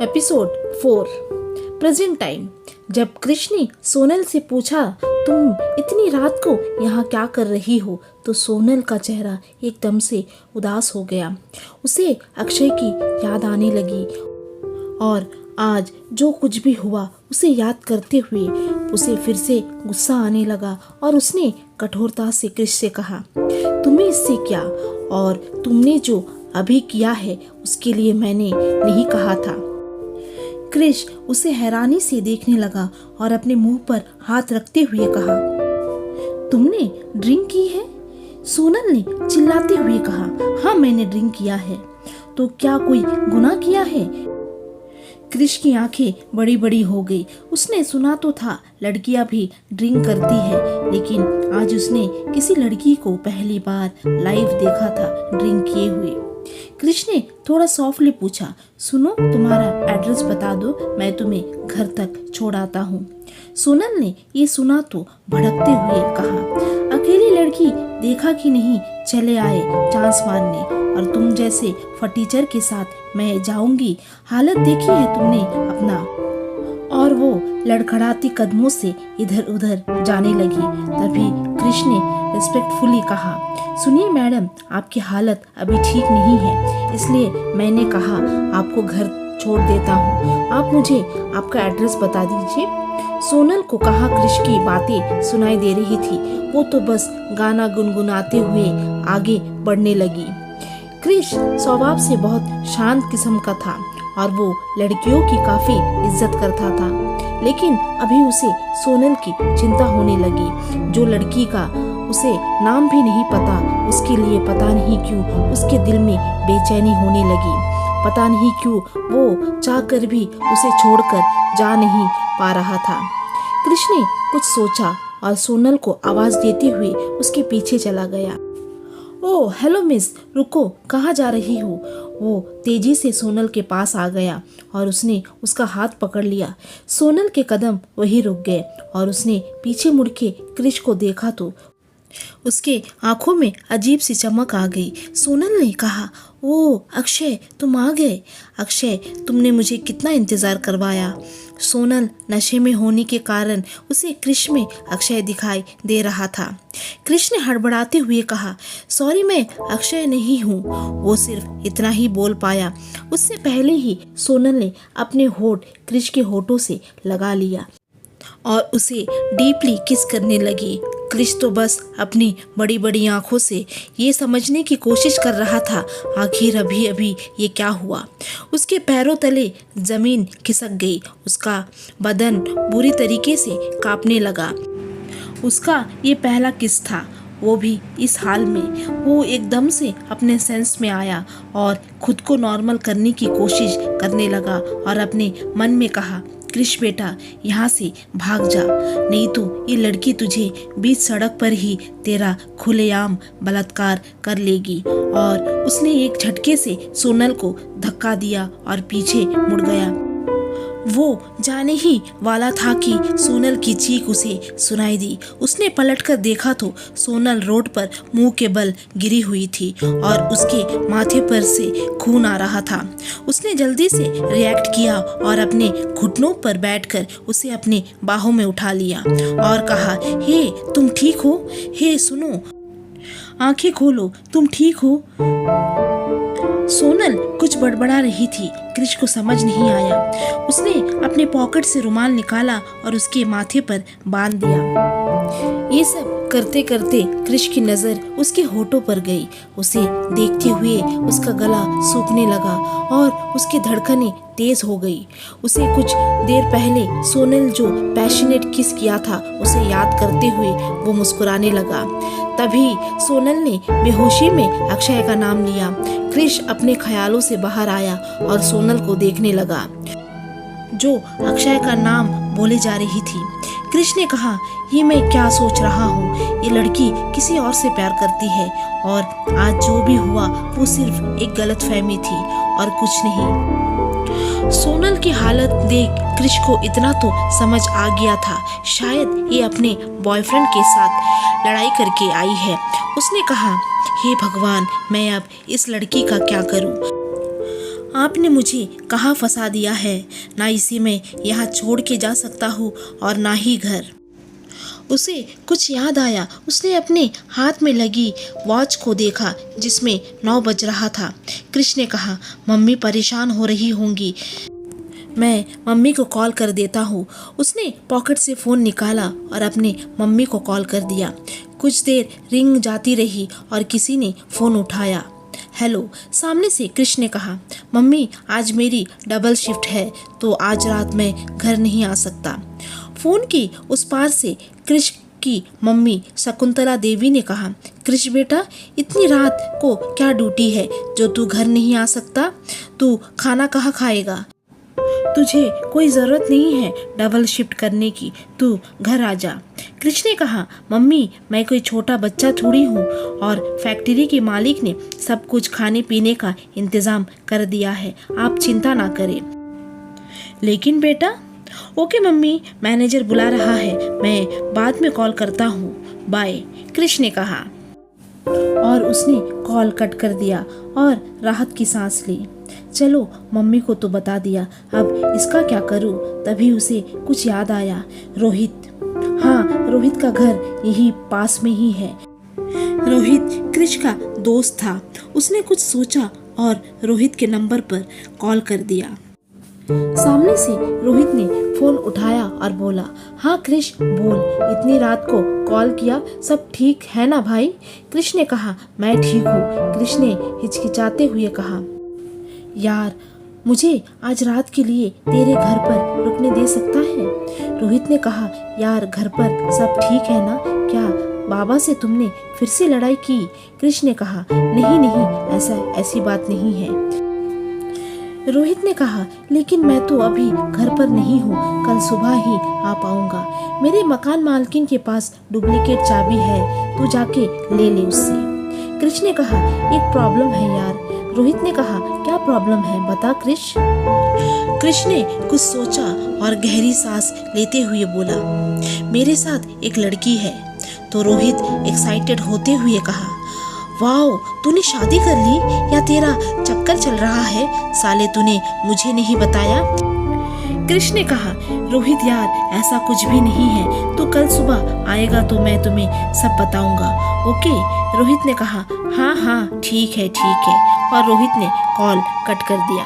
Episode 4 present time. जब कृष ने सोनल से पूछा तुम इतनी रात को यहाँ क्या कर रही हो, तो सोनल का चेहरा एकदम से उदास हो गया। उसे अक्षय की याद आने लगी और आज जो कुछ भी हुआ उसे याद करते हुए उसे फिर से गुस्सा आने लगा और उसने कठोरता से कृष से कहा, तुम्हें इससे क्या, और तुमने जो अभी किया है उसके लिए मैंने नहीं कहा था। कृष उसे हैरानी से देखने लगा और अपने मुंह पर हाथ रखते हुए कहा, तुमने ड्रिंक की है? सोनल ने चिल्लाते हुए कहा, हाँ मैंने ड्रिंक किया है। तो क्या कोई गुनाह किया है? कृष की आंखें बड़ी बड़ी हो गई। उसने सुना तो था लड़कियां भी ड्रिंक करती है, लेकिन आज उसने किसी लड़की को पहली बार लाइव देखा था ड्रिंक किए हुए। कृष ने थोड़ा सॉफ्टली पूछा, सुनो तुम्हारा एड्रेस बता दो, मैं तुम्हें घर तक छोड़ आता हूँ। सोनल ने ये सुना तो भड़कते हुए कहा, अकेली लड़की देखा कि नहीं चले आए चांस मारने, और तुम जैसे फटीचर के साथ मैं जाऊंगी, हालत देखी है तुमने अपना। और वो लड़खड़ाती कदमों से इधर उधर जाने लगी। तभी कृष ने रिस्पेक्टफुली कहा, सुनिए मैडम, आपकी हालत अभी ठीक नहीं है, इसलिए मैंने कहा आपको घर छोड़ देता हूँ। आप मुझे आपका एड्रेस बता दीजिए। सोनल को कहा कृष की बातें सुनाई दे रही थी, वो तो बस गाना गुनगुनाते हुए आगे बढ़ने लगी। कृष स्वभाव से बहुत शांत किस्म का था और वो लड़कियों की काफी इज्जत करता था, लेकिन अभी उसे सोनल की चिंता होने लगी। जो लड़की का उसे नाम भी नहीं पता, उसके लिए पता नहीं क्यों उसके दिल में बेचैनी होने लगी। पता नहीं क्यों वो चाहकर भी उसे छोड़कर जा नहीं पा रहा था। कृष ने कुछ सोचा और सोनल को आवाज देते हुए उसके पीछे चला गया। ओह हेलो मिस, रुको, कहाँ जा रही हो? वो तेजी से सोनल के पास आ गया और उसने उसका हाथ पकड़ लिया। सोनल के कदम वहीं रुक गए और उसने पीछे मुड़ के कृष को देखा तो उसके आंखों में अजीब सी चमक आ गई। सोनल ने कहा, ओ अक्षय, तुम आ गए। अक्षय, तुमने मुझे कितना इंतजार करवाया। सोनल नशे में होने के कारण उसे कृष में अक्षय दिखाई दे रहा था। कृष ने हड़बड़ाते हुए कहा, सॉरी मैं अक्षय नहीं हूँ। वो सिर्फ इतना ही बोल पाया। उससे पहले ही सोनल ने अपने होठ कृष के होठों से लगा लिया और उसे डीपली किस करने लगी। कृष तो बस अपनी बड़ी बड़ी आंखों से ये समझने की कोशिश कर रहा था आखिर अभी अभी ये क्या हुआ। उसके पैरों तले जमीन खिसक गई, उसका बदन बुरी तरीके से कांपने लगा। उसका ये पहला किस था, वो भी इस हाल में। वो एकदम से अपने सेंस में आया और खुद को नॉर्मल करने की कोशिश करने लगा और अपने मन में कहा, कृष बेटा, यहाँ से भाग जा, नहीं तो ये लड़की तुझे बीच सड़क पर ही तेरा खुलेआम बलात्कार कर लेगी। और उसने एक झटके से सोनल को धक्का दिया और पीछे मुड़ गया। वो जाने ही वाला था कि सोनल की चीख उसे सुनाई दी। उसने पलटकर देखा तो सोनल रोड पर मुंह के बल गिरी हुई थी और उसके माथे पर से खून आ रहा था। उसने जल्दी से रिएक्ट किया और अपने घुटनों पर बैठकर उसे अपने बाहों में उठा लिया और कहा, हे तुम ठीक हो? हे सुनो, आंखें खोलो, तुम ठीक हो? सोनल कुछ बड़बड़ा रही थी। कृष को समझ नहीं आया। उसने अपने पॉकेट से रुमाल निकाला और उसके माथे पर बांध दिया। ये सब करते करते कृष की नजर उसके होठों पर गई। उसे देखते हुए उसका गला सूखने लगा और उसकी धड़कनें तेज हो गई। उसे कुछ देर पहले सोनल जो पैशनेट किस किया था उसे याद करते हुए वो मुस्कुराने लगा। तभी सोनल ने बेहोशी में अक्षय का नाम लिया। कृष अपने ख्यालों से बाहर आया और सोनल को देखने लगा जो अक्षय का नाम बोले जा रही थी। कृष ने कहा, ये मैं क्या सोच रहा हूँ, ये लड़की किसी और से प्यार करती है और आज जो भी हुआ वो सिर्फ एक गलतफहमी थी और कुछ नहीं। सोनल की हालत देख कृष को इतना तो समझ आ गया था, शायद ये अपने बॉयफ्रेंड के साथ लड़ाई करके आई है। उसने कहा, हे भगवान, मैं अब इस लड़की का क्या करूं? आपने मुझे कहाँ फंसा दिया है, ना इसे मैं यहाँ छोड़ के जा सकता हूँ और ना ही घर। उसे कुछ याद आया। उसने अपने हाथ में लगी वॉच को देखा जिसमें 9 बज रहा था। कृष्ण ने कहा, मम्मी परेशान हो रही होंगी, मैं मम्मी को कॉल कर देता हूँ। उसने पॉकेट से फ़ोन निकाला और अपने मम्मी को कॉल कर दिया। कुछ देर रिंग जाती रही और किसी ने फ़ोन उठाया। हेलो, सामने से कृष्ण ने कहा, मम्मी आज मेरी डबल शिफ्ट है तो आज रात मैं घर नहीं आ सकता। फ़ोन की उस पार से कृष की मम्मी शकुंतला देवी ने कहा, कृष बेटा, इतनी रात को क्या ड्यूटी है जो तू घर नहीं आ सकता? तू खाना कहाँ खाएगा? तुझे कोई ज़रूरत नहीं है डबल शिफ्ट करने की, तू घर आ जा। कृष्ण ने कहा, मम्मी मैं कोई छोटा बच्चा थोड़ी हूँ और फैक्ट्री के मालिक ने सब कुछ खाने पीने का इंतज़ाम कर दिया है, आप चिंता ना करें। लेकिन बेटा, ओके मम्मी, मैनेजर बुला रहा है, मैं बाद में कॉल करता हूँ, बाय, कृष्ण ने कहा और उसने कॉल कट कर दिया और राहत की सांस ली। चलो, मम्मी को तो बता दिया, अब इसका क्या करूँ? तभी उसे कुछ याद आया, रोहित। हाँ, रोहित का घर यही पास में ही है। रोहित कृष का दोस्त था। उसने कुछ सोचा और रोहित के नंबर पर कॉल कर दिया। सामने से रोहित ने फोन उठाया और बोला, हाँ कृष बोल, इतनी रात को कॉल किया, सब ठीक है ना भाई? कृष ने कहा, मैं ठीक हूँ। कृष ने हिचकिचाते हुए कहा, यार मुझे आज रात के लिए तेरे घर पर रुकने दे सकता है? रोहित ने कहा, यार घर पर सब ठीक है ना? क्या बाबा से तुमने फिर से लड़ाई की? कृष्ण ने कहा, नहीं नहीं, ऐसी बात नहीं है। रोहित ने कहा, लेकिन मैं तो अभी घर पर नहीं हूँ, कल सुबह ही आ पाऊंगा। मेरे मकान मालकिन के पास डुप्लीकेट चाबी है, तू जाके ले ले उससे। कृष्ण ने कहा, एक प्रॉब्लम है यार। रोहित ने कहा, क्या प्रॉब्लम है, बता कृष। कृष्ण ने कुछ सोचा और गहरी सांस लेते हुए बोला, मेरे साथ एक लड़की है। तो रोहित एक्साइटेड होते हुए कहा, वाओ, तूने शादी कर ली या तेरा चक्कर चल रहा है? साले तूने मुझे नहीं बताया। कृष्ण ने कहा, रोहित यार ऐसा कुछ भी नहीं है, तू कल सुबह आएगा तो मैं तुम्हें सब बताऊंगा, ओके? रोहित ने कहा, हाँ हाँ ठीक है। और रोहित ने कॉल कट कर दिया।